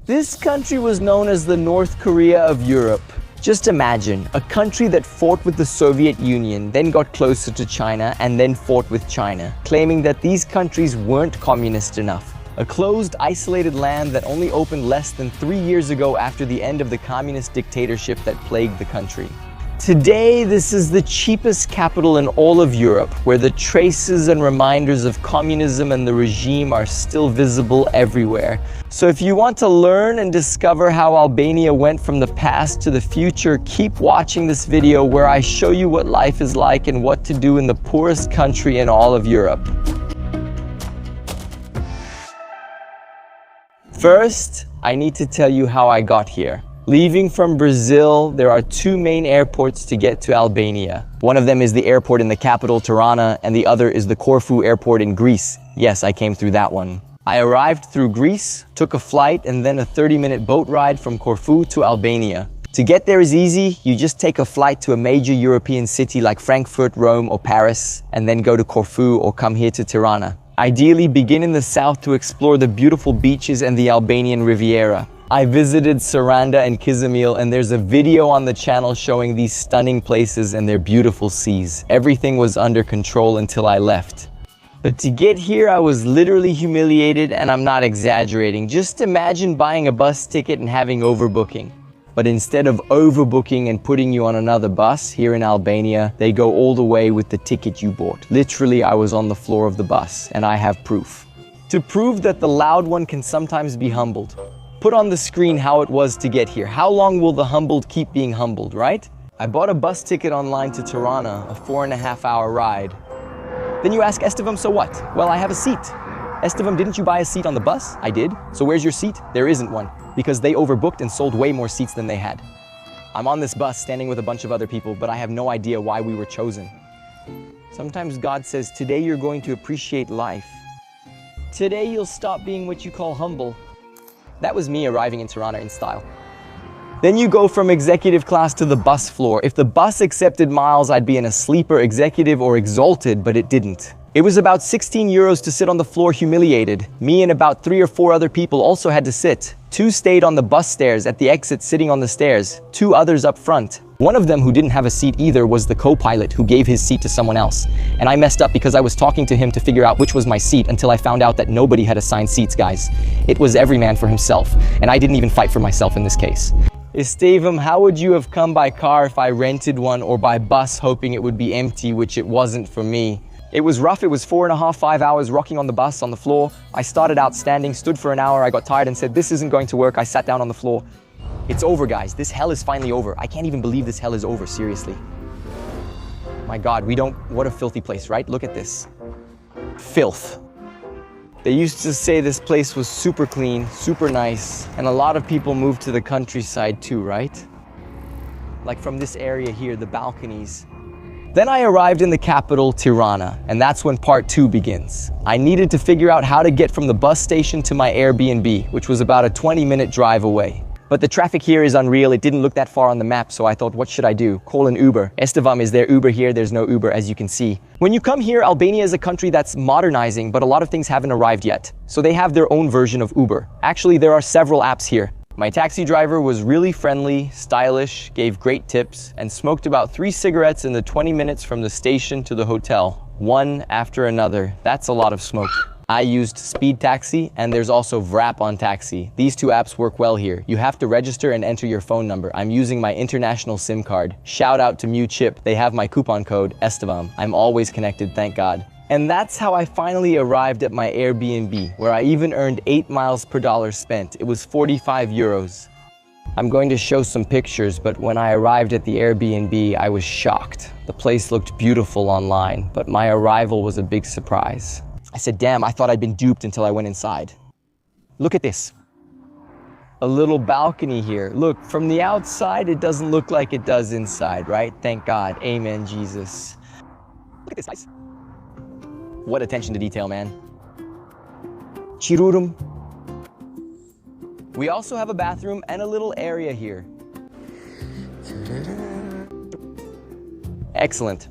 This country was known as the North Korea of Europe. Just imagine, a country that fought with the Soviet Union, then got closer to China, and then fought with China, claiming that these countries weren't communist enough. A closed, isolated land that only opened less than 3 years ago after the end of the communist dictatorship that plagued the country. Today, this is the cheapest capital in all of Europe, where the traces and reminders of communism and the regime are still visible everywhere. So if you want to learn and discover how Albania went from the past to the future, keep watching this video where I show you what life is like and what to do in the poorest country in all of Europe. First, I need to tell you how I got here. Leaving from Brazil, there are 2 main airports to get to Albania. One of them is the airport in the capital, Tirana, and the other is the Corfu airport in Greece. Yes, I came through that one. I arrived through Greece, took a flight, and then a 30-minute boat ride from Corfu to Albania. To get there is easy. You just take a flight to a major European city like Frankfurt, Rome, or Paris, and then go to Corfu or come here to Tirana. Ideally, begin in the south to explore the beautiful beaches and the Albanian Riviera. I visited Saranda and Kizimil, and there's a video on the channel showing these stunning places and their beautiful seas. Everything was under control until I left. But to get here, I was literally humiliated, and I'm not exaggerating. Just imagine buying a bus ticket and having overbooking. But instead of overbooking and putting you on another bus here in Albania, they go all the way with the ticket you bought. Literally, I was on the floor of the bus, and I have proof. To prove that the loud one can sometimes be humbled, put on the screen how it was to get here. How long will the humbled keep being humbled, right? I bought a bus ticket online to Tirana, a 4.5-hour ride. Then you ask Estevam, so what? Well, I have a seat. Estevam, didn't you buy a seat on the bus? I did. So where's your seat? There isn't one, because they overbooked and sold way more seats than they had. I'm on this bus standing with a bunch of other people, but I have no idea why we were chosen. Sometimes God says, today you're going to appreciate life. Today you'll stop being what you call humble. That was me arriving in Tirana in style. Then you go from executive class to the bus floor. If the bus accepted miles, I'd be in a sleeper, executive, or exalted, but it didn't. It was about 16 euros to sit on the floor humiliated. Me and about 3 or 4 other people also had to sit. 2 stayed on the bus stairs at the exit sitting on the stairs, 2 others up front. One of them who didn't have a seat either was the co-pilot who gave his seat to someone else. And I messed up because I was talking to him to figure out which was my seat until I found out that nobody had assigned seats, guys. It was every man for himself, and I didn't even fight for myself in this case. Estevam, how would you have come by car if I rented one, or by bus hoping it would be empty, which it wasn't for me? It was rough. It was 4.5, 5 hours rocking on the bus on the floor. I started out standing, stood for an hour. I got tired and said, this isn't going to work. I sat down on the floor. It's over, guys. This hell is finally over. I can't even believe this hell is over, seriously. My God, what a filthy place, right? Look at this. Filth. They used to say this place was super clean, super nice, and a lot of people moved to the countryside too, right? Like from this area here, the balconies. Then I arrived in the capital, Tirana, and that's when part 2 begins. I needed to figure out how to get from the bus station to my Airbnb, which was about a 20-minute drive away. But the traffic here is unreal. It didn't look that far on the map, so I thought, what should I do? Call an Uber. Estevam, is there Uber here? There's no Uber, as you can see. When you come here, Albania is a country that's modernizing, but a lot of things haven't arrived yet. So they have their own version of Uber. Actually, there are several apps here. My taxi driver was really friendly, stylish, gave great tips, and smoked about 3 cigarettes in the 20 minutes from the station to the hotel. One after another. That's a lot of smoke. I used Speed Taxi, and there's also Vrap on Taxi. These 2 apps work well here. You have to register and enter your phone number. I'm using my international SIM card. Shout out to Mew Chip. They have my coupon code, Estevam. I'm always connected, thank God. And that's how I finally arrived at my Airbnb, where I even earned 8 miles per dollar spent. It was 45 euros. I'm going to show some pictures, but when I arrived at the Airbnb, I was shocked. The place looked beautiful online, but my arrival was a big surprise. I said, damn, I thought I'd been duped until I went inside. Look at this. A little balcony here. Look, from the outside, it doesn't look like it does inside, right? Thank God. Amen, Jesus. Look at this, guys. What attention to detail, man. Chirurum. We also have a bathroom and a little area here. Excellent.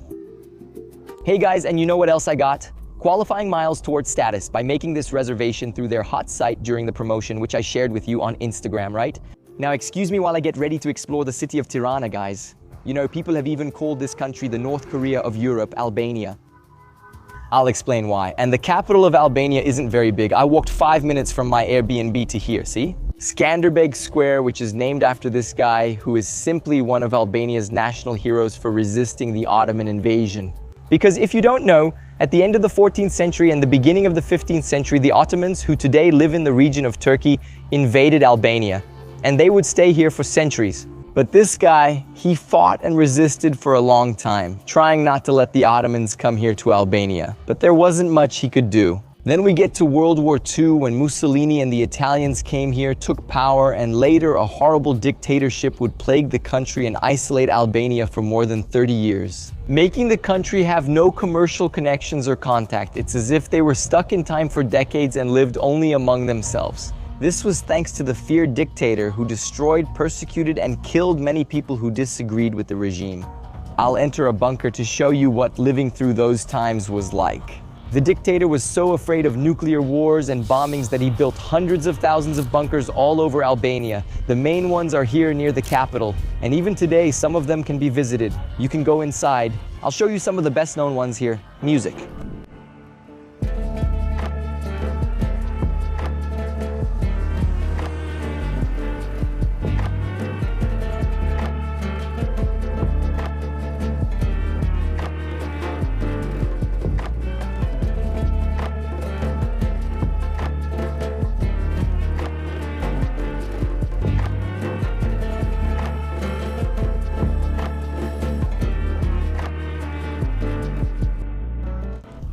Hey guys, and you know what else I got? qualifying miles towards status by making this reservation through their hot site during the promotion, which I shared with you on Instagram, right? Now, excuse me while I get ready to explore the city of Tirana, guys. You know, people have even called this country the North Korea of Europe, Albania. I'll explain why. And the capital of Albania isn't very big. I walked 5 minutes from my Airbnb to here, see? Skanderbeg Square, which is named after this guy who is simply one of Albania's national heroes for resisting the Ottoman invasion. Because if you don't know, at the end of the 14th century and the beginning of the 15th century, the Ottomans, who today live in the region of Turkey, invaded Albania. And they would stay here for centuries. But this guy, he fought and resisted for a long time, trying not to let the Ottomans come here to Albania. But there wasn't much he could do. Then we get to World War II, when Mussolini and the Italians came here, took power, and later a horrible dictatorship would plague the country and isolate Albania for more than 30 years, making the country have no commercial connections or contact. It's as if they were stuck in time for decades and lived only among themselves. This was thanks to the feared dictator who destroyed, persecuted, and killed many people who disagreed with the regime. I'll enter a bunker to show you what living through those times was like. The dictator was so afraid of nuclear wars and bombings that he built hundreds of thousands of bunkers all over Albania. The main ones are here near the capital, and even today some of them can be visited. You can go inside. I'll show you some of the best known ones here. Music.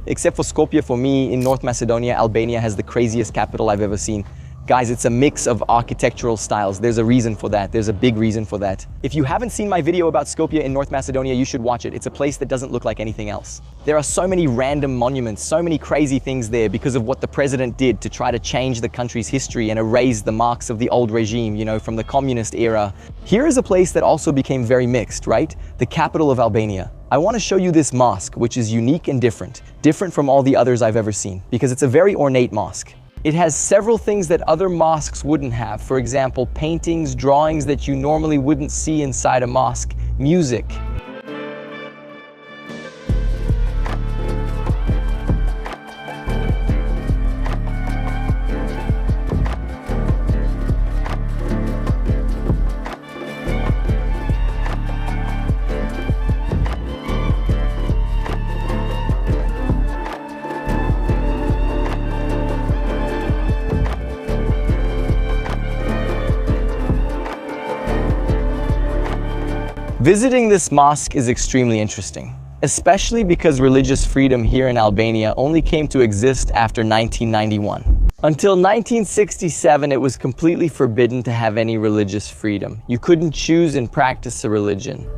Except for Skopje, for me, in North Macedonia, Albania has the craziest capital I've ever seen. Guys, it's a mix of architectural styles. There's a reason for that. There's a big reason for that. If you haven't seen my video about Skopje in North Macedonia, you should watch it. It's a place that doesn't look like anything else. There are so many random monuments, so many crazy things there because of what the president did to try to change the country's history and erase the marks of the old regime, you know, from the communist era. Here is a place that also became very mixed, right? The capital of Albania. I want to show you this mosque, which is unique and different from all the others I've ever seen, because it's a very ornate mosque. It has several things that other mosques wouldn't have. For example, paintings, drawings that you normally wouldn't see inside a mosque, music. Visiting this mosque is extremely interesting, especially because religious freedom here in Albania only came to exist after 1991. Until 1967, it was completely forbidden to have any religious freedom. You couldn't choose and practice a religion.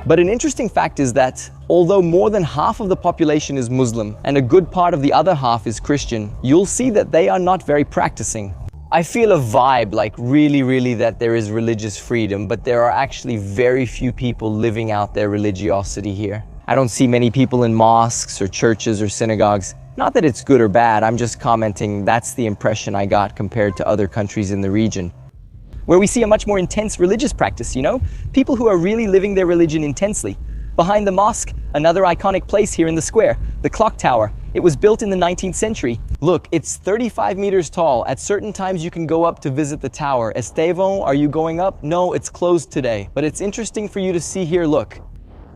But an interesting fact is that, although more than half of the population is Muslim and a good part of the other half is Christian, you'll see that they are not very practicing. I feel a vibe, like really that there is religious freedom, but there are actually very few people living out their religiosity here. I don't see many people in mosques or churches or synagogues. Not that it's good or bad, I'm just commenting that's the impression I got compared to other countries in the region, where we see a much more intense religious practice, you know? People who are really living their religion intensely. Behind the mosque, another iconic place here in the square, the clock tower. It was built in the 19th century. Look, it's 35 meters tall. At certain times you can go up to visit the tower. Estevão, are you going up? No, it's closed today. But it's interesting for you to see here, look.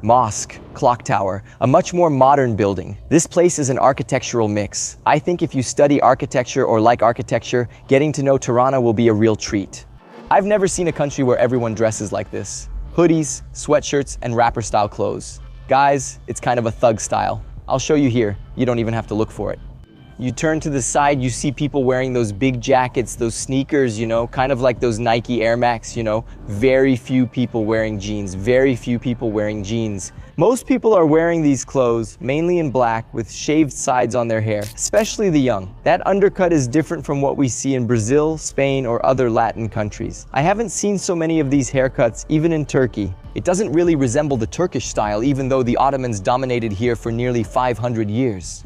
Mosque, clock tower, a much more modern building. This place is an architectural mix. I think if you study architecture or like architecture, getting to know Tirana will be a real treat. I've never seen a country where everyone dresses like this. Hoodies, sweatshirts, and rapper-style clothes. Guys, it's kind of a thug style. I'll show you here. You don't even have to look for it. You turn to the side, you see people wearing those big jackets, those sneakers, you know, kind of like those Nike Air Max, you know. Very few people wearing jeans, very few people wearing jeans. Most people are wearing these clothes, mainly in black, with shaved sides on their hair, especially the young. That undercut is different from what we see in Brazil, Spain, or other Latin countries. I haven't seen so many of these haircuts even in Turkey. It doesn't really resemble the Turkish style, even though the Ottomans dominated here for nearly 500 years.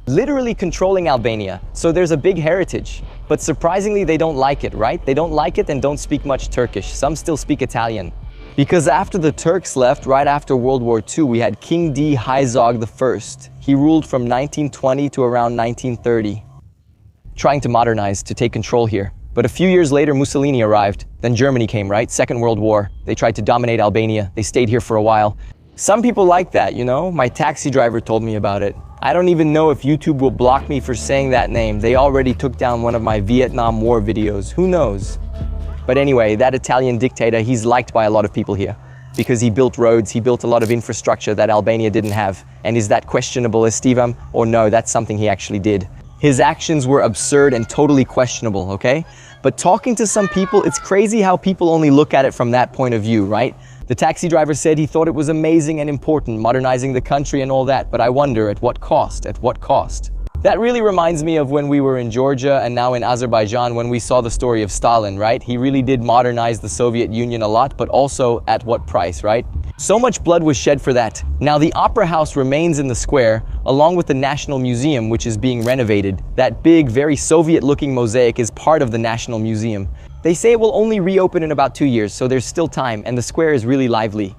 Literally controlling Albania, so there's a big heritage. But surprisingly, they don't like it, right? They don't like it and don't speak much Turkish. Some still speak Italian. Because after the Turks left, right after World War II, we had King D. Haizog I. He ruled from 1920 to around 1930, trying to modernize, to take control here. But a few years later, Mussolini arrived. Then Germany came, right? Second World War. They tried to dominate Albania. They stayed here for a while. Some people like that, you know? My taxi driver told me about it. I don't even know if YouTube will block me for saying that name. They already took down one of my Vietnam War videos. Who knows? But anyway, that Italian dictator, he's liked by a lot of people here because he built roads, he built a lot of infrastructure that Albania didn't have. And is that questionable, Estevam? Or no, that's something he actually did. His actions were absurd and totally questionable, okay? But talking to some people, it's crazy how people only look at it from that point of view, right? The taxi driver said he thought it was amazing and important, modernizing the country and all that, but I wonder, at what cost? At what cost? That really reminds me of when we were in Georgia and now in Azerbaijan when we saw the story of Stalin, right? He really did modernize the Soviet Union a lot, but also at what price, right? So much blood was shed for that. Now the Opera House remains in the square, along with the National Museum, which is being renovated. That big, very Soviet-looking mosaic is part of the National Museum. They say it will only reopen in about 2 years, so there's still time, and the square is really lively.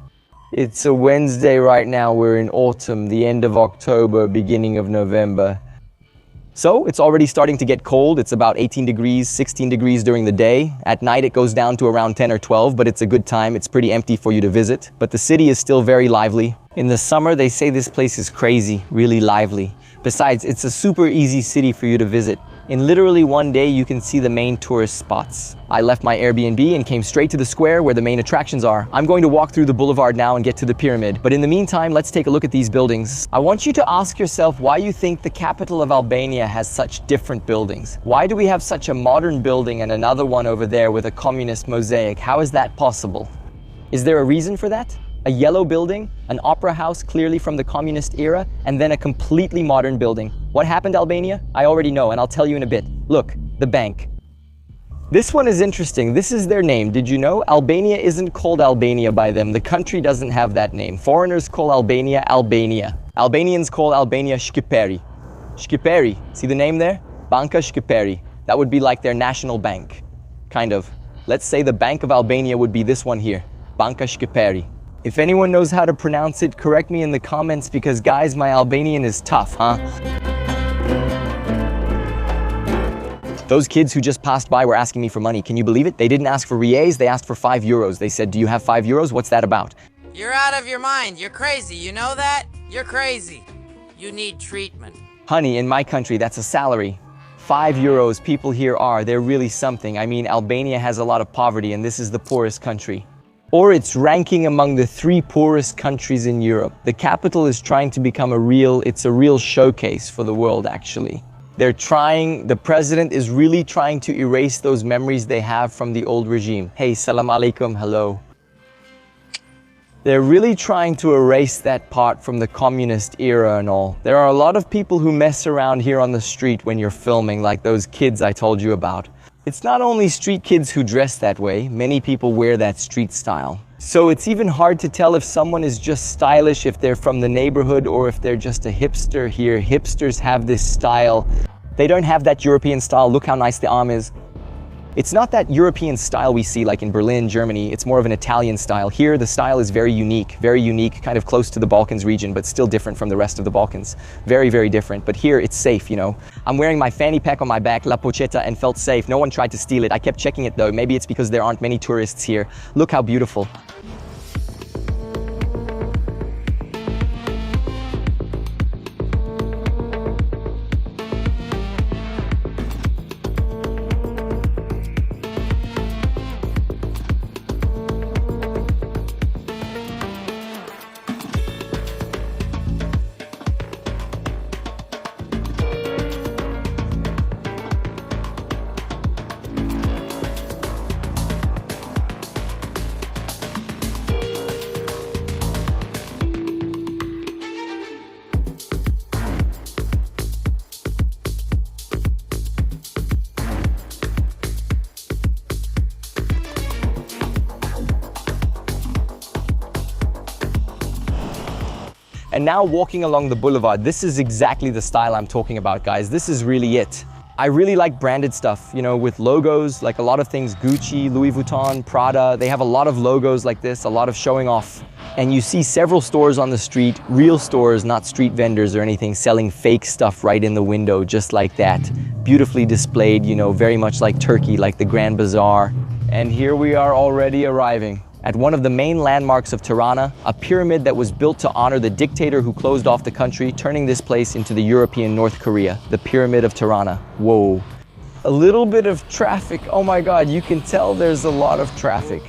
It's a Wednesday right now, we're in autumn, the end of October, beginning of November. So it's already starting to get cold. It's about 18 degrees, 16 degrees during the day. At night it goes down to around 10 or 12, but it's a good time. It's pretty empty for you to visit. But the city is still very lively. In the summer, they say this place is crazy, really lively. Besides, it's a super easy city for you to visit. In literally one day, you can see the main tourist spots. I left my Airbnb and came straight to the square where the main attractions are. I'm going to walk through the boulevard now and get to the pyramid. But in the meantime, let's take a look at these buildings. I want you to ask yourself why you think the capital of Albania has such different buildings. Why do we have such a modern building and another one over there with a communist mosaic? How is that possible? Is there a reason for that? A yellow building, an opera house clearly from the communist era, and then a completely modern building. What happened, Albania? I already know, and I'll tell you in a bit. Look, the bank. This one is interesting. This is their name. Did you know? Albania isn't called Albania by them. The country doesn't have that name. Foreigners call Albania, Albania. Albanians call Albania Shqipëri. Shqipëri. See the name there? Banka Shqipëri. That would be like their national bank. Kind of. Let's say the Bank of Albania would be this one here. Banka Shqipëri. If anyone knows how to pronounce it, correct me in the comments because guys, my Albanian is tough, huh? Those kids who just passed by were asking me for money. Can you believe it? They didn't ask for reais, they asked for 5 euros. They said, do you have 5 euros? What's that about? You're out of your mind. You're crazy. You know that? You're crazy. You need treatment. Honey, in my country, that's a salary. 5 euros people here are. They're really something. I mean, Albania has a lot of poverty and this is the poorest country. Or it's ranking among the 3 poorest countries in Europe. The capital is trying to become a real showcase for the world, actually. The president is really trying to erase those memories they have from the old regime. Hey, salam alaikum, hello. They're really trying to erase that part from the communist era and all. There are a lot of people who mess around here on the street when you're filming, like those kids I told you about. It's not only street kids who dress that way, many people wear that street style. So it's even hard to tell if someone is just stylish, if they're from the neighborhood, or if they're just a hipster here. Hipsters have this style. They don't have that European style. Look how nice the arm is. It's not that European style we see like in Berlin, Germany. It's more of an Italian style. Here, the style is very unique, kind of close to the Balkans region, but still different from the rest of the Balkans. Very, very different. But here, it's safe, you know. I'm wearing my fanny pack on my back, La Pochetta, and felt safe. No one tried to steal it. I kept checking it though. Maybe it's because there aren't many tourists here. Look how beautiful. And now walking along the boulevard, this is exactly the style I'm talking about, guys. This is really it. I really like branded stuff, you know, with logos, like a lot of things, Gucci, Louis Vuitton, Prada. They have a lot of logos like this, a lot of showing off. And you see several stores on the street, real stores, not street vendors or anything, selling fake stuff right in the window, just like that. Beautifully displayed, you know, very much like Turkey, like the Grand Bazaar. And here we are already arriving at one of the main landmarks of Tirana, a pyramid that was built to honor the dictator who closed off the country, turning this place into the European North Korea, the Pyramid of Tirana. Whoa. A little bit of traffic. Oh my God, you can tell there's a lot of traffic.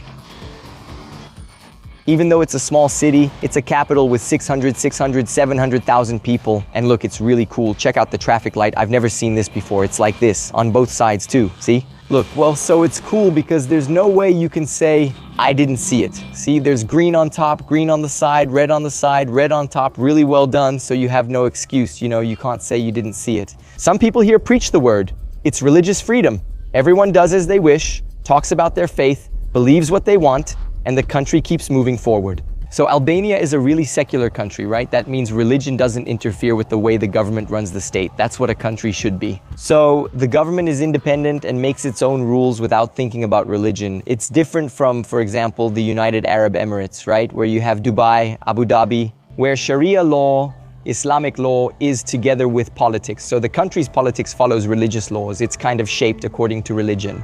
Even though it's a small city, it's a capital with 700,000 people. And look, it's really cool. Check out the traffic light. I've never seen this before. It's like this on both sides too, see? Look, well, so it's cool because there's no way you can say, I didn't see it. See, there's green on top, green on the side, red on top, really well done, so you have no excuse, you know, you can't say you didn't see it. Some people here preach the word. It's religious freedom. Everyone does as they wish, talks about their faith, believes what they want, and the country keeps moving forward. So Albania is a really secular country, right? That means religion doesn't interfere with the way the government runs the state. That's what a country should be. So the government is independent and makes its own rules without thinking about religion. It's different from, for example, the United Arab Emirates, right? Where you have Dubai, Abu Dhabi, where Sharia law, Islamic law is together with politics. So the country's politics follows religious laws. It's kind of shaped according to religion.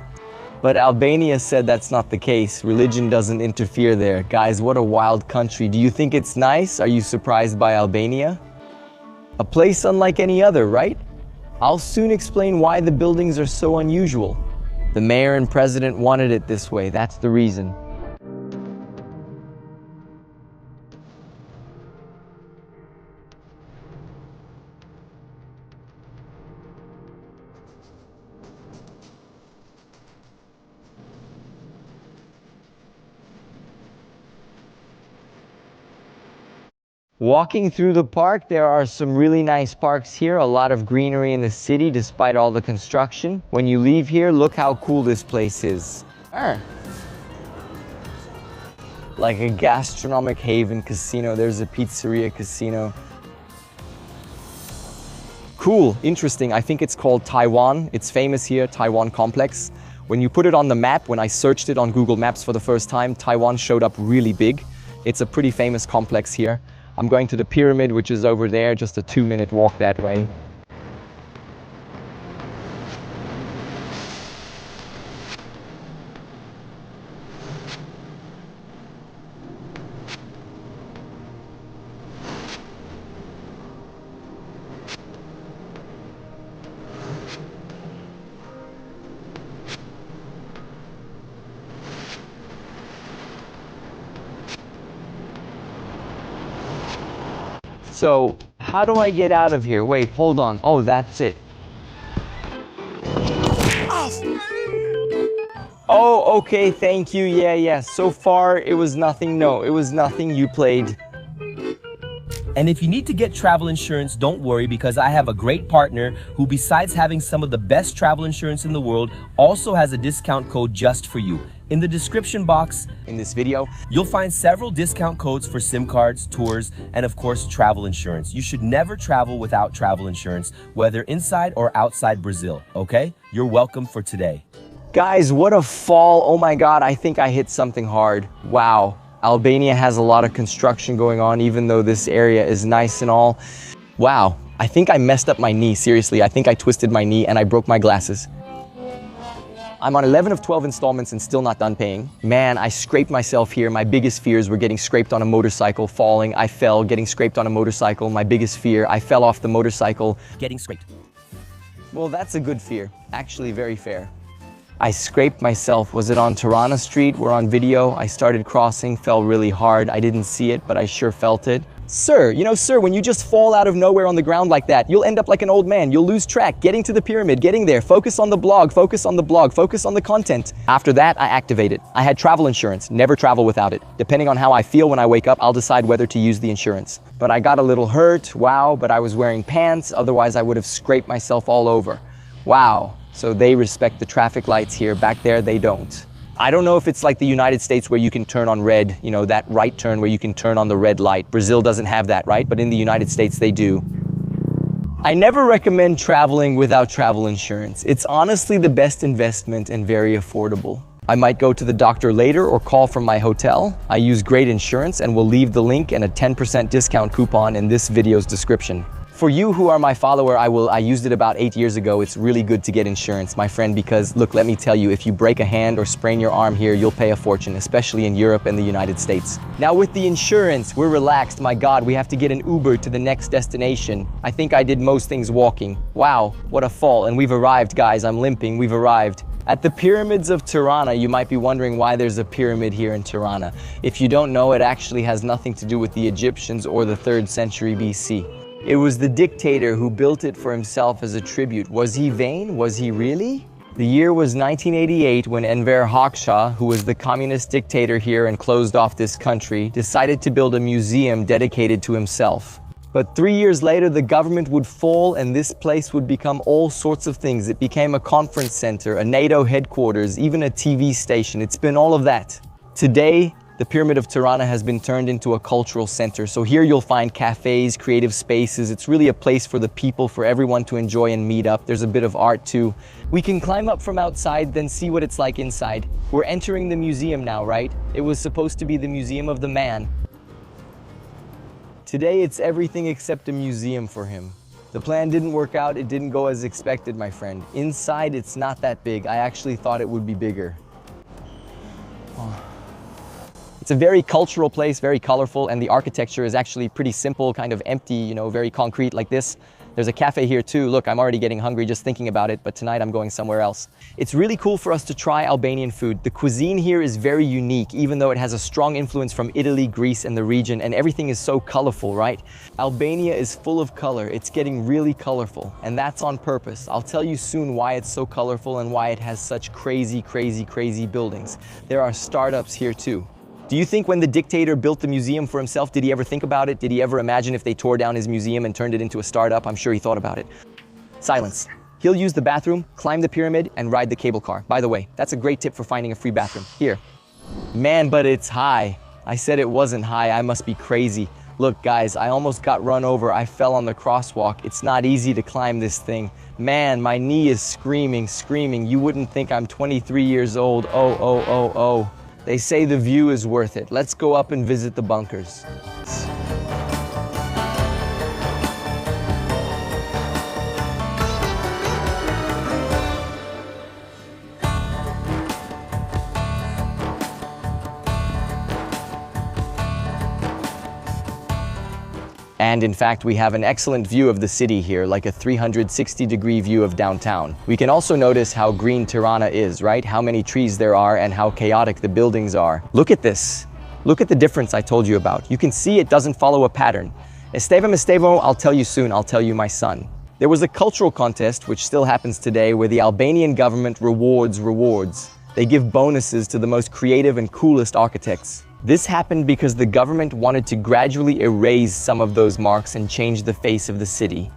But Albania said that's not the case. Religion doesn't interfere there. Guys, what a wild country. Do you think it's nice? Are you surprised by Albania? A place unlike any other, right? I'll soon explain why the buildings are so unusual. The mayor and president wanted it this way. That's the reason. Walking through the park, there are some really nice parks here, a lot of greenery in the city despite all the construction. When you leave here, look how cool this place is. Like a gastronomic haven casino, there's a pizzeria casino. Cool, interesting, I think it's called Taiwan. It's famous here, Taiwan Complex. When you put it on the map, when I searched it on Google Maps for the first time, Taiwan showed up really big. It's a pretty famous complex here. I'm going to the pyramid, which is over there, just a 2-minute walk that way. So, how do I get out of here? Wait, hold on. Oh, that's it. Oh, okay, thank you. Yeah. So far, it was nothing. No, it was nothing. You played. And if you need to get travel insurance, don't worry, because I have a great partner who, besides having some of the best travel insurance in the world, also has a discount code just for you. In the description box In this video, you'll find several discount codes for SIM cards, tours, and of course, travel insurance. You should never travel without travel insurance, whether inside or outside Brazil, okay? You're welcome for today. guys, what a fall. Oh my God, I think I hit something hard. Wow. Albania has a lot of construction going on, even though this area is nice and all. Wow, I think I messed up my knee, seriously. I think I twisted my knee and I broke my glasses. I'm on 11 of 12 installments and still not done paying. Man, I scraped myself here. My biggest fears were getting scraped on a motorcycle, falling. I fell, getting scraped on a motorcycle. My biggest fear, I fell off the motorcycle. Getting scraped. Well, that's a good fear. Actually, very fair. I scraped myself. Was it on Tirana Street? We're on video. I started crossing, fell really hard. I didn't see it, but I sure felt it. Sir, sir, when you just fall out of nowhere on the ground like that, you'll end up like an old man. You'll lose track, getting to the pyramid, getting there. Focus on the blog, focus on the blog, focus on the content. After that, I activated. I had travel insurance, never travel without it. Depending on how I feel when I wake up, I'll decide whether to use the insurance. But I got a little hurt, wow, but I was wearing pants, otherwise I would have scraped myself all over. Wow, so they respect the traffic lights here, back there they don't. I don't know if it's like the United States where you can turn on red, you know, that right turn where you can turn on the red light. Brazil doesn't have that, right? But in the United States, they do. I never recommend traveling without travel insurance. It's honestly the best investment and very affordable. I might go to the doctor later or call from my hotel. I use great insurance and will leave the link and a 10% discount coupon in this video's description. For you who are my follower, I used it about 8 years ago. It's really good to get insurance, my friend, because look, let me tell you, if you break a hand or sprain your arm here, you'll pay a fortune, especially in Europe and the United States. Now with the insurance, we're relaxed. My God, we have to get an Uber to the next destination. I think I did most things walking. Wow, what a fall. And we've arrived, guys. I'm limping. We've arrived. At the pyramids of Tirana, you might be wondering why there's a pyramid here in Tirana. If you don't know, it actually has nothing to do with the Egyptians or the 3rd century BC. It was the dictator who built it for himself as a tribute. Was he vain? Was he really? The year was 1988 when Enver Hoxha, who was the communist dictator here and closed off this country, decided to build a museum dedicated to himself. But 3 years later, the government would fall and this place would become all sorts of things. It became a conference center, a NATO headquarters, even a TV station. It's been all of that. Today, the Pyramid of Tirana has been turned into a cultural center. So here you'll find cafes, creative spaces. It's really a place for the people, for everyone to enjoy and meet up. There's a bit of art too. We can climb up from outside, then see what it's like inside. We're entering the museum now, right? It was supposed to be the Museum of the Man. Today it's everything except a museum for him. The plan didn't work out. It didn't go as expected, my friend. Inside, it's not that big. I actually thought it would be bigger. Oh. It's a very cultural place, very colorful, and the architecture is actually pretty simple, kind of empty, you know, very concrete like this. There's a cafe here too. Look, I'm already getting hungry just thinking about it, but tonight I'm going somewhere else. It's really cool for us to try Albanian food. The cuisine here is very unique, even though it has a strong influence from Italy, Greece, and the region, and everything is so colorful, right? Albania is full of color. It's getting really colorful, and that's on purpose. I'll tell you soon why it's so colorful and why it has such crazy, crazy, crazy buildings. There are startups here too. Do you think when the dictator built the museum for himself, did he ever think about it? Did he ever imagine if they tore down his museum and turned it into a startup? I'm sure he thought about it. Silence. He'll use the bathroom, climb the pyramid, and ride the cable car. By the way, that's a great tip for finding a free bathroom. Here. Man, but it's high. I said it wasn't high. I must be crazy. Look, guys, I almost got run over. I fell on the crosswalk. It's not easy to climb this thing. Man, my knee is screaming, screaming. You wouldn't think I'm 23 years old. Oh, oh, oh, oh. They say the view is worth it. Let's go up and visit the bunkers. And in fact, we have an excellent view of the city here, like a 360-degree view of downtown. We can also notice how green Tirana is, right? How many trees there are and how chaotic the buildings are. Look at this. Look at the difference I told you about. You can see it doesn't follow a pattern. Estevam, I'll tell you soon. I'll tell you my son. There was a cultural contest, which still happens today, where the Albanian government rewards. They give bonuses to the most creative and coolest architects. This happened because the government wanted to gradually erase some of those marks and change the face of the city.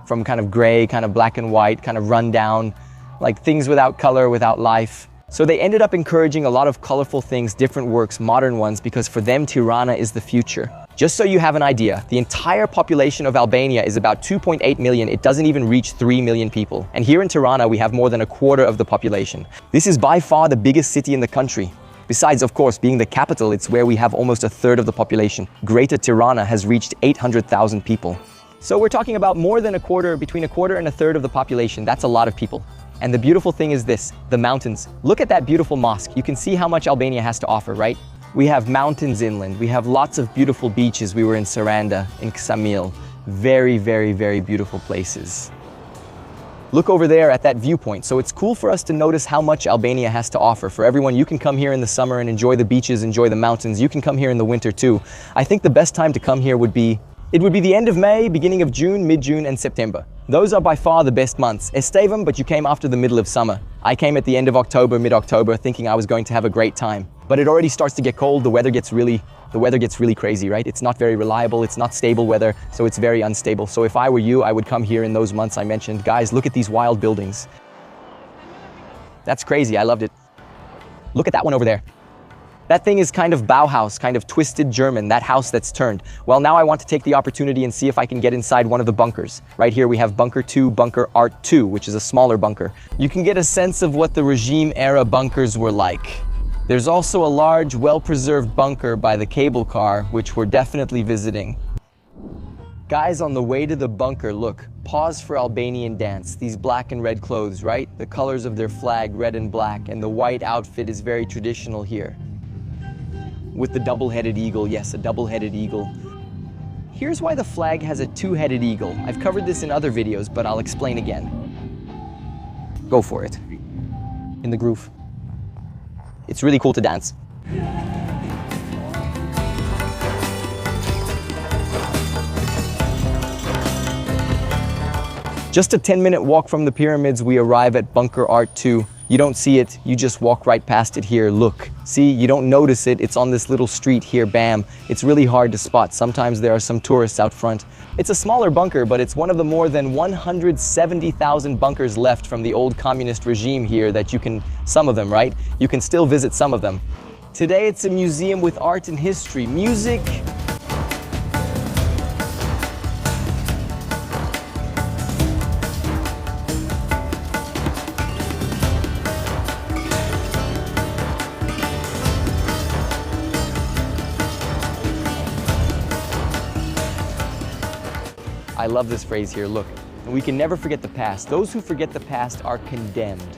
From kind of gray, kind of black and white, kind of run down, like things without color, without life. So they ended up encouraging a lot of colorful things, different works, modern ones, because for them, Tirana is the future. Just so you have an idea, the entire population of Albania is about 2.8 million. It doesn't even reach 3 million people. And here in Tirana, we have more than a quarter of the population. This is by far the biggest city in the country. Besides, of course, being the capital, it's where we have almost a third of the population. Greater Tirana has reached 800,000 people. So we're talking about more than a quarter, between a quarter and a third of the population. That's a lot of people. And the beautiful thing is this, the mountains. Look at that beautiful mosque. You can see how much Albania has to offer, right? We have mountains inland. We have lots of beautiful beaches. We were in Saranda, in Ksamil. Very, very, very beautiful places. Look over there at that viewpoint. So it's cool for us to notice how much Albania has to offer. For everyone, you can come here in the summer and enjoy the beaches, enjoy the mountains. You can come here in the winter too. I think the best time to come here would be the end of May, beginning of June, mid-June, and September. Those are by far the best months. Estevam, but you came after the middle of summer. I came at the end of October, mid-October, thinking I was going to have a great time. But it already starts to get cold. The weather gets really crazy, right? It's not very reliable. It's not stable weather, so it's very unstable. So if I were you, I would come here in those months I mentioned. Guys, look at these wild buildings. That's crazy. I loved it. Look at that one over there. That thing is kind of Bauhaus, kind of twisted German, that house that's turned. Well, now I want to take the opportunity and see if I can get inside one of the bunkers. Right here we have Bunker 2, Bunker Art 2, which is a smaller bunker. You can get a sense of what the regime-era bunkers were like. There's also a large, well-preserved bunker by the cable car, which we're definitely visiting. Guys, on the way to the bunker, look, pause for Albanian dance. These black and red clothes, right? The colors of their flag, red and black, and the white outfit is very traditional here. With the double-headed eagle, yes, a double-headed eagle. Here's why the flag has a two-headed eagle. I've covered this in other videos, but I'll explain again. Go for it. In the groove. It's really cool to dance. Just a 10-minute walk from the pyramids, we arrive at Bunker Art 2. You don't see it, you just walk right past it here, look. See, you don't notice it, it's on this little street here, bam. It's really hard to spot, sometimes there are some tourists out front. It's a smaller bunker, but it's one of the more than 170,000 bunkers left from the old communist regime here that you can, some of them, right? You can still visit some of them. Today it's a museum with art and history, music. I love this phrase here, look. We can never forget the past. Those who forget the past are condemned.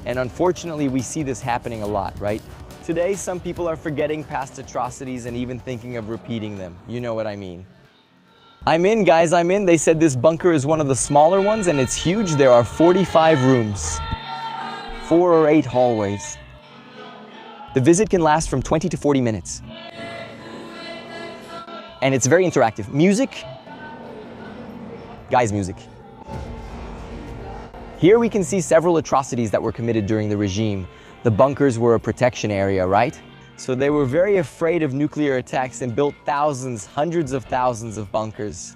And unfortunately, we see this happening a lot, right? Today, some people are forgetting past atrocities and even thinking of repeating them. You know what I mean. I'm in, guys, I'm in. They said this bunker is one of the smaller ones and it's huge. There are 45 rooms, 4 or 8 hallways. The visit can last from 20 to 40 minutes. And it's very interactive. Music. Guys, music. Here we can see several atrocities that were committed during the regime. The bunkers were a protection area, right? So they were very afraid of nuclear attacks and built thousands, hundreds of thousands of bunkers.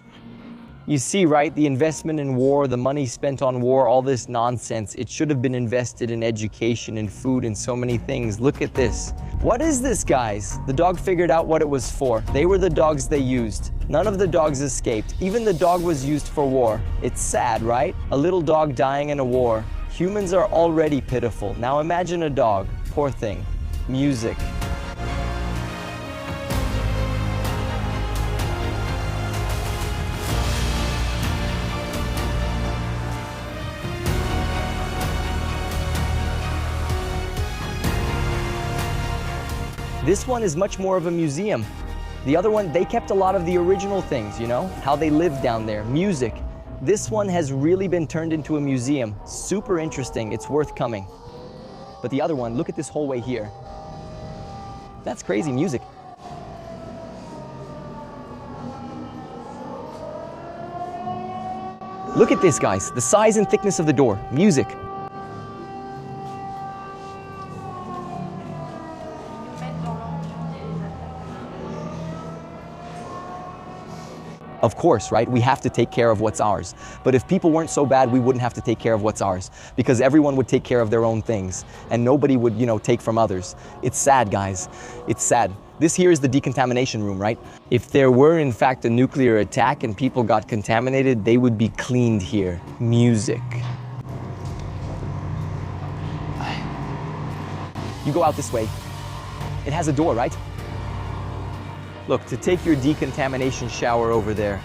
You see, right, the investment in war, the money spent on war, all this nonsense, it should have been invested in education and food and so many things. Look at this. What is this, guys? The dog figured out what it was for. They were the dogs they used. None of the dogs escaped. Even the dog was used for war. It's sad, right? A little dog dying in a war. Humans are already pitiful. Now imagine a dog. Poor thing. Music. This one is much more of a museum. The other one, they kept a lot of the original things, you know, how they lived down there, music. This one has really been turned into a museum. Super interesting, it's worth coming. But the other one, look at this hallway here. That's crazy music. Look at this, guys, the size and thickness of the door, music. Of course, right? We have to take care of what's ours. But if people weren't so bad, we wouldn't have to take care of what's ours because everyone would take care of their own things and nobody would, you know, take from others. It's sad, guys. It's sad. This here is the decontamination room, right? If there were in fact a nuclear attack and people got contaminated, they would be cleaned here. Music. You go out this way. It has a door, right? Look, to take your decontamination shower over there.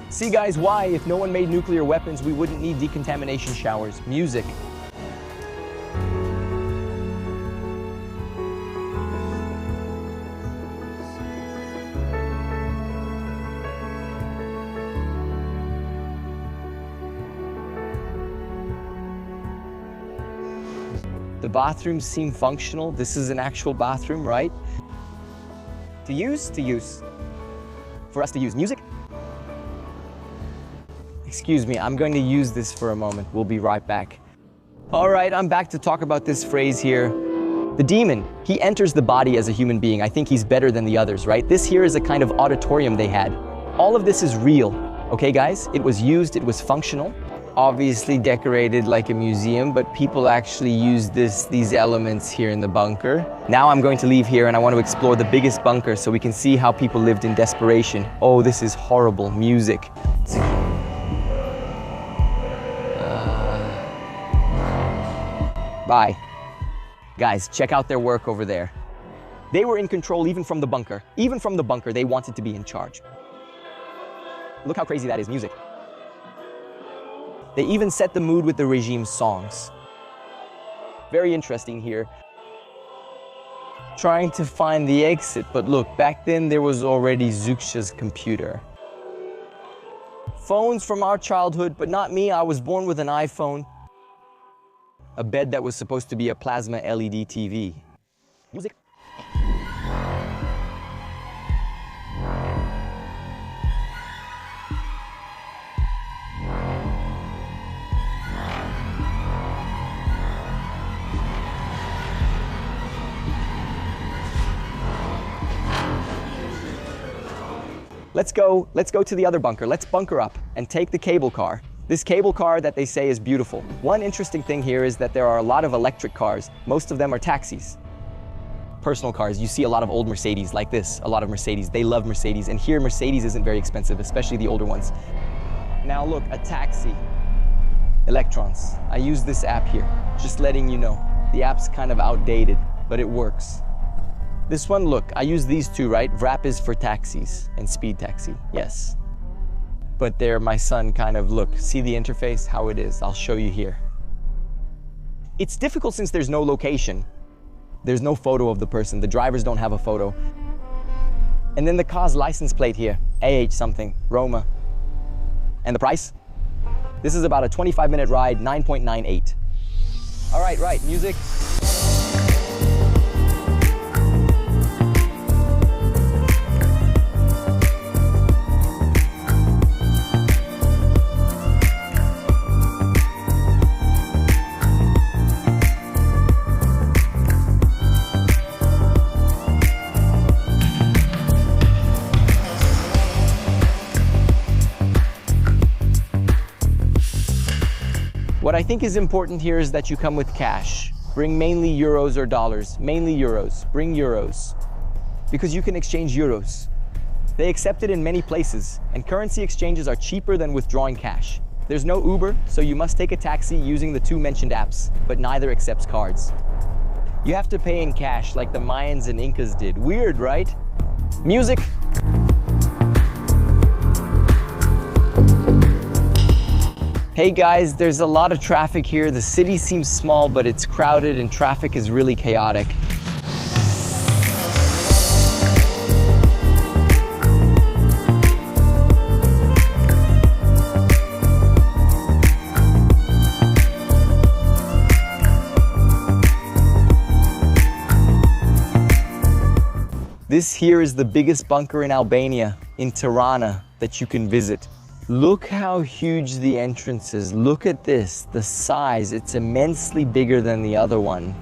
See, guys, why, if no one made nuclear weapons, we wouldn't need decontamination showers. Music. The bathrooms seem functional. This is an actual bathroom, right? To use? To use. For us to use. Music? Excuse me, I'm going to use this for a moment. We'll be right back. All right, I'm back to talk about this phrase here. The demon, he enters the body as a human being. I think he's better than the others, right? This here is a kind of auditorium they had. All of this is real, okay, guys? It was used, it was functional. obviously decorated like a museum, but people actually use these elements here in the bunker. Now I'm going to leave here and I want to explore the biggest bunker so we can see how people lived in desperation. Oh, this is horrible music. Bye. Guys, check out their work over there. They were in control even from the bunker. Even from the bunker, they wanted to be in charge. Look how crazy that is, music. They even set the mood with the regime's songs. Very interesting here. Trying to find the exit, but look, back then there was already Zuksha's computer. Phones from our childhood, but not me. I was born with an iPhone. A bed that was supposed to be a plasma LED TV. Music. Let's go to the other bunker. Let's bunker up and take the cable car. This cable car that they say is beautiful. One interesting thing here is that there are a lot of electric cars. Most of them are taxis. Personal cars. You see a lot of old Mercedes like this. A lot of Mercedes. They love Mercedes. And here Mercedes isn't very expensive, especially the older ones. Now look, a taxi. Electrons. I use this app here. Just letting you know. The app's kind of outdated, but it works. This one, look, I use these two, right? VRAP is for taxis and speed taxi, yes. But there, my son kind of, look, see the interface, how it is. I'll show you here. It's difficult since there's no location. There's no photo of the person. The drivers don't have a photo. And then the car's license plate here, AH something, Roma. And the price? This is about a 25-minute ride, 9.98. All right, music. What I think is important here is that you come with cash. Bring mainly euros or dollars. Mainly euros. Bring euros. Because you can exchange euros. They accept it in many places, and currency exchanges are cheaper than withdrawing cash. There's no Uber, so you must take a taxi using the two mentioned apps, but neither accepts cards. You have to pay in cash like the Mayans and Incas did. Weird, right? Music. Hey guys, there's a lot of traffic here. The city seems small, but it's crowded and traffic is really chaotic. This here is the biggest bunker in Albania, in Tirana, that you can visit. Look how huge the entrance is. Look at this, the size. It's immensely bigger than the other one.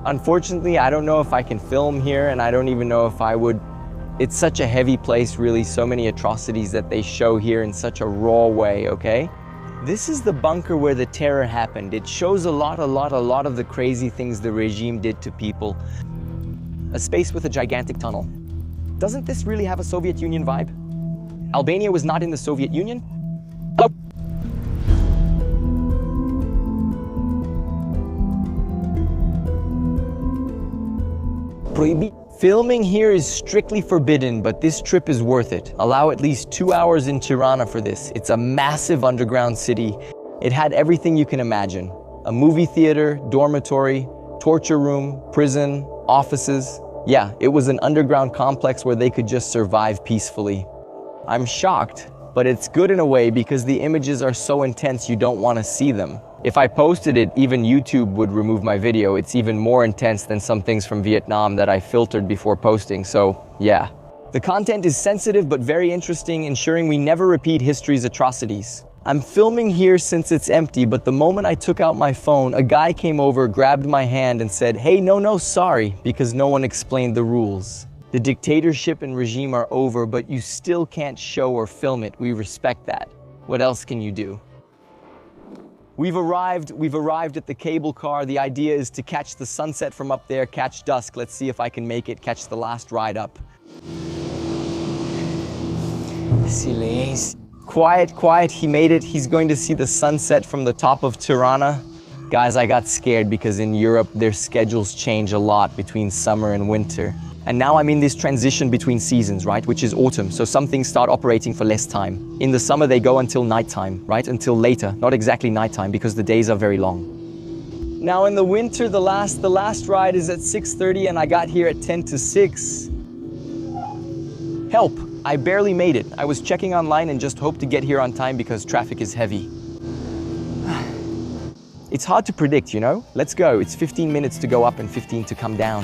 Unfortunately, I don't know if I can film here, and I don't even know if I would. It's such a heavy place, really, so many atrocities that they show here in such a raw way, okay? This is the bunker where the terror happened. It shows a lot of the crazy things the regime did to people. A space with a gigantic tunnel. Doesn't this really have a Soviet Union vibe? Albania was not in the Soviet Union? Hello? Filming here is strictly forbidden, but this trip is worth it. Allow at least 2 hours in Tirana for this. It's a massive underground city. It had everything you can imagine. A movie theater, dormitory, torture room, prison, offices. Yeah, it was an underground complex where they could just survive peacefully. I'm shocked, but it's good in a way because the images are so intense you don't want to see them. If I posted it, even YouTube would remove my video. It's even more intense than some things from Vietnam that I filtered before posting, so yeah. The content is sensitive but very interesting, ensuring we never repeat history's atrocities. I'm filming here since it's empty, but the moment I took out my phone, a guy came over, grabbed my hand and said, "Hey, no, sorry," because no one explained the rules. The dictatorship and regime are over, but you still can't show or film it. We respect that. What else can you do? We've arrived at the cable car. The idea is to catch the sunset from up there, catch dusk. Let's see if I can make it, catch the last ride up. Silêncio. Quiet, quiet, he made it. He's going to see the sunset from the top of Tirana. Guys, I got scared because in Europe, their schedules change a lot between summer and winter. And now I'm in this transition between seasons, right? Which is autumn, so some things start operating for less time. In the summer, they go until nighttime, right? Until later, not exactly nighttime because the days are very long. Now in the winter, the last ride is at 6:30 and I got here at 10 to 6. Help, I barely made it. I was checking online and just hoped to get here on time because traffic is heavy. It's hard to predict, you know? Let's go. It's 15 minutes to go up and 15 to come down.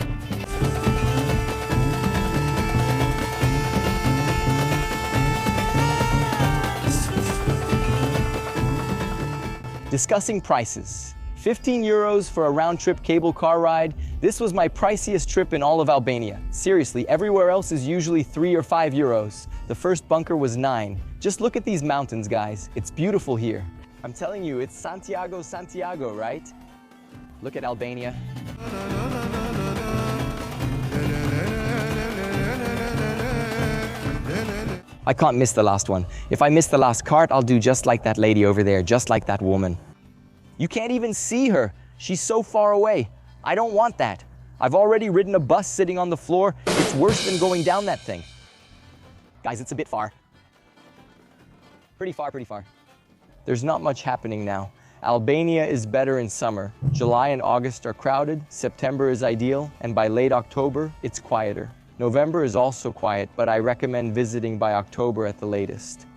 Discussing prices. 15 euros for a round-trip cable car ride. This was my priciest trip in all of Albania. Seriously, everywhere else is usually 3 or 5 euros. The first bunker was 9. Just look at these mountains, guys. It's beautiful here. I'm telling you, it's Santiago, Santiago, right? Look at Albania. I can't miss the last one. If I miss the last cart, I'll do just like that lady over there, just like that woman. You can't even see her. She's so far away. I don't want that. I've already ridden a bus sitting on the floor. It's worse than going down that thing. Guys, it's a bit far. Pretty far, pretty far. There's not much happening now. Albania is better in summer. July and August are crowded, September is ideal, and by late October, it's quieter. November is also quiet, but I recommend visiting by October at the latest.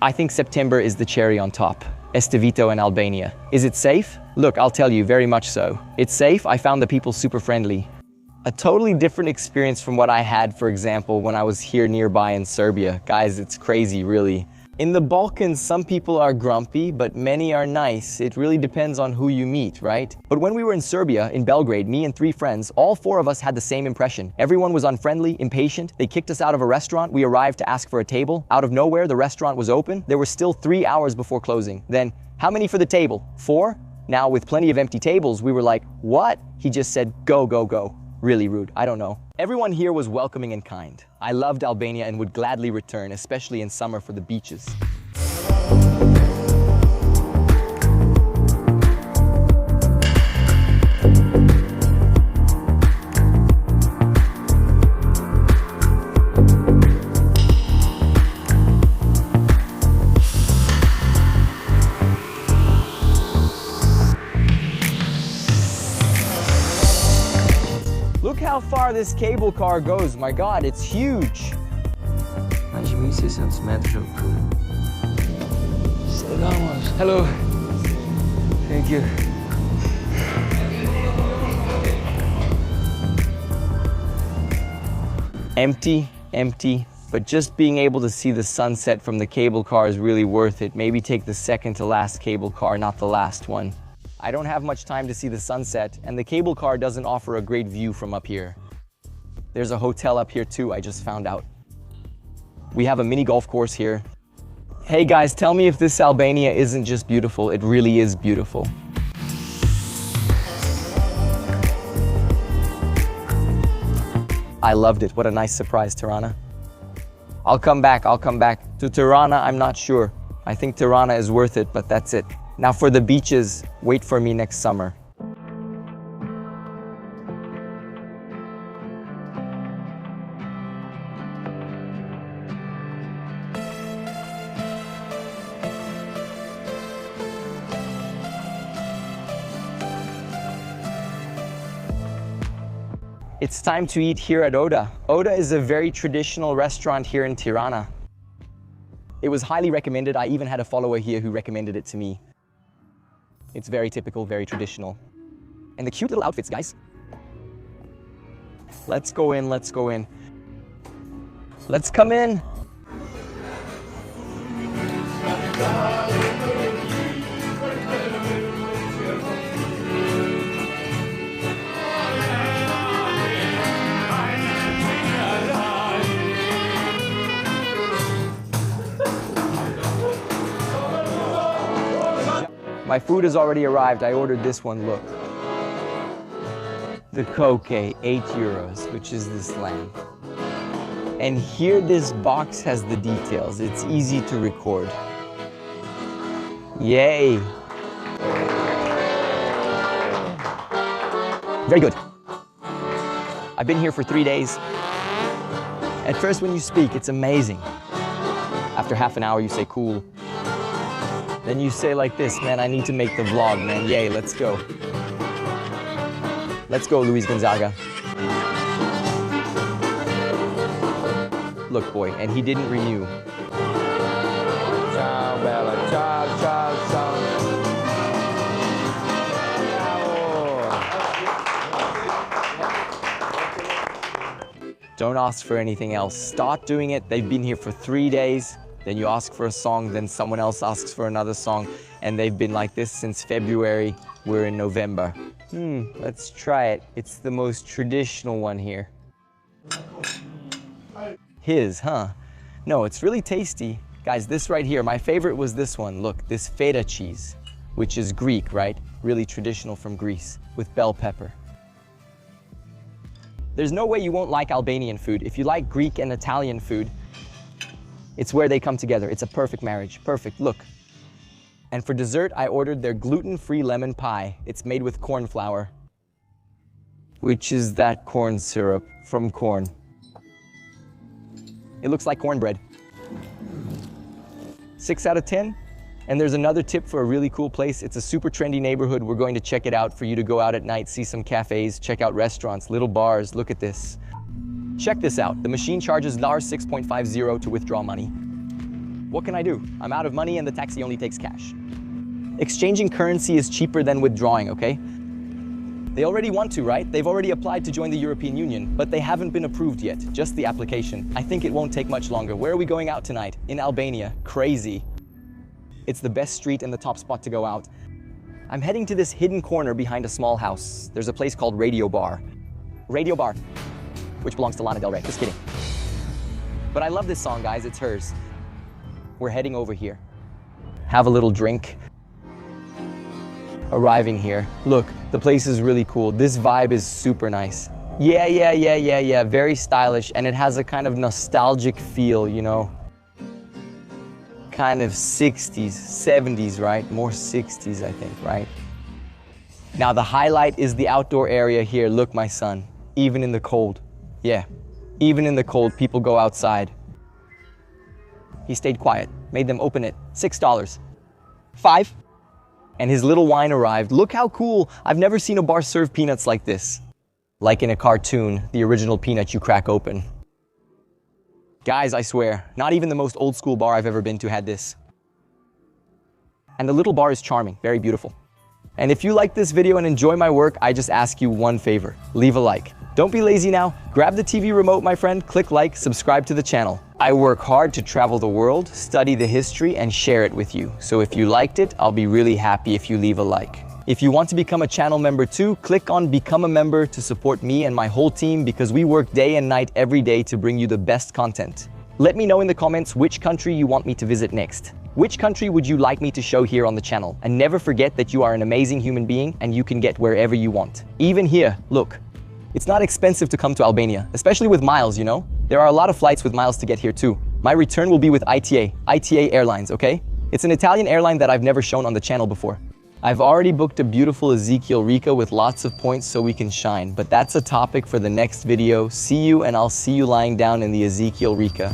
I think September is the cherry on top. Estevito in Albania. Is it safe? Look, I'll tell you, very much so. It's safe. I found the people super friendly. A totally different experience from what I had, for example, when I was here nearby in Serbia. Guys, it's crazy, really. In the Balkans, some people are grumpy, but many are nice. It really depends on who you meet, right? But when we were in Serbia, in Belgrade, me and 3 friends, all 4 of us had the same impression. Everyone was unfriendly, impatient. They kicked us out of a restaurant. We arrived to ask for a table. Out of nowhere, the restaurant was open. There were still 3 hours before closing. Then, how many for the table? 4? Now, with plenty of empty tables, we were like, what? He just said, go, go, go. Really rude, I don't know. Everyone here was welcoming and kind. I loved Albania and would gladly return, especially in summer for the beaches. Look how far this cable car goes. My God, it's huge. Mais de 1.600 metros de altura. Hello. Thank you. Empty, empty. But just being able to see the sunset from the cable car is really worth it. Maybe take the second to last cable car, not the last one. I don't have much time to see the sunset, and the cable car doesn't offer a great view from up here. There's a hotel up here too, I just found out. We have a mini golf course here. Hey guys, tell me if this Albania isn't just beautiful, it really is beautiful. I loved it, what a nice surprise, Tirana. I'll come back. To Tirana, I'm not sure. I think Tirana is worth it, but that's it. Now for the beaches, wait for me next summer. It's time to eat here at Oda. Oda is a very traditional restaurant here in Tirana. It was highly recommended. I even had a follower here who recommended it to me. It's very typical, very traditional. And the cute little outfits, guys. Let's go in, let's go in. Let's come in. My food has already arrived. I ordered this one, look. The Coke, 8 euros, which is this lamb. And here this box has the details. It's easy to record. Yay! Very good. I've been here for 3 days. At first when you speak, it's amazing. After half an hour, you say cool. Then you say like this, man, I need to make the vlog, man. Yay, let's go. Let's go, Luis Gonzaga. Look, boy, and he didn't renew. Ciao, Bella. Ciao, ciao, ciao. Don't ask for anything else. Start doing it. They've been here for 3 days. Then you ask for a song, then someone else asks for another song. And they've been like this since February. We're in November. Let's try it. It's the most traditional one here. His, huh? No, it's really tasty. Guys, this right here, my favorite was this one. Look, this feta cheese, which is Greek, right? Really traditional from Greece, with bell pepper. There's no way you won't like Albanian food. If you like Greek and Italian food, it's where they come together. It's a perfect marriage. Perfect, look. And for dessert, I ordered their gluten-free lemon pie. It's made with corn flour, which is that corn syrup from corn. It looks like cornbread. 6 out of 10. And there's another tip for a really cool place. It's a super trendy neighborhood. We're going to check it out for you to go out at night, see some cafes, check out restaurants, little bars. Look at this. Check this out. The machine charges $6.50 to withdraw money. What can I do? I'm out of money and the taxi only takes cash. Exchanging currency is cheaper than withdrawing, okay? They already want to, right? They've already applied to join the European Union, but they haven't been approved yet, just the application. I think it won't take much longer. Where are we going out tonight? In Albania. Crazy. It's the best street and the top spot to go out. I'm heading to this hidden corner behind a small house. There's a place called Radio Bar. Radio Bar, which belongs to Lana Del Rey. Just kidding. But I love this song, guys. It's hers. We're heading over here. Have a little drink. Arriving here. Look, the place is really cool. This vibe is super nice. Yeah. Very stylish, and it has a kind of nostalgic feel, you know? Kind of 60s, 70s, right? More 60s, I think, right? Now, the highlight is the outdoor area here. Look, my son, even in the cold. Yeah, even in the cold, people go outside. He stayed quiet, made them open it. $6. 5. And his little wine arrived. Look how cool. I've never seen a bar serve peanuts like this. Like in a cartoon, the original peanut you crack open. Guys, I swear, not even the most old school bar I've ever been to had this. And the little bar is charming, very beautiful. And if you like this video and enjoy my work, I just ask you one favor. Leave a like. Don't be lazy now. Grab the TV remote, my friend, click like, subscribe to the channel. I work hard to travel the world, study the history, and share it with you. So if you liked it, I'll be really happy if you leave a like. If you want to become a channel member too, click on Become a Member to support me and my whole team because we work day and night every day to bring you the best content. Let me know in the comments which country you want me to visit next. Which country would you like me to show here on the channel? And never forget that you are an amazing human being and you can get wherever you want. Even here, look. It's not expensive to come to Albania, especially with miles, you know? There are a lot of flights with miles to get here too. My return will be with ITA Airlines, okay? It's an Italian airline that I've never shown on the channel before. I've already booked a beautiful Ezekiel Rica with lots of points so we can shine, but that's a topic for the next video. See you, and I'll see you lying down in the Ezekiel Rica.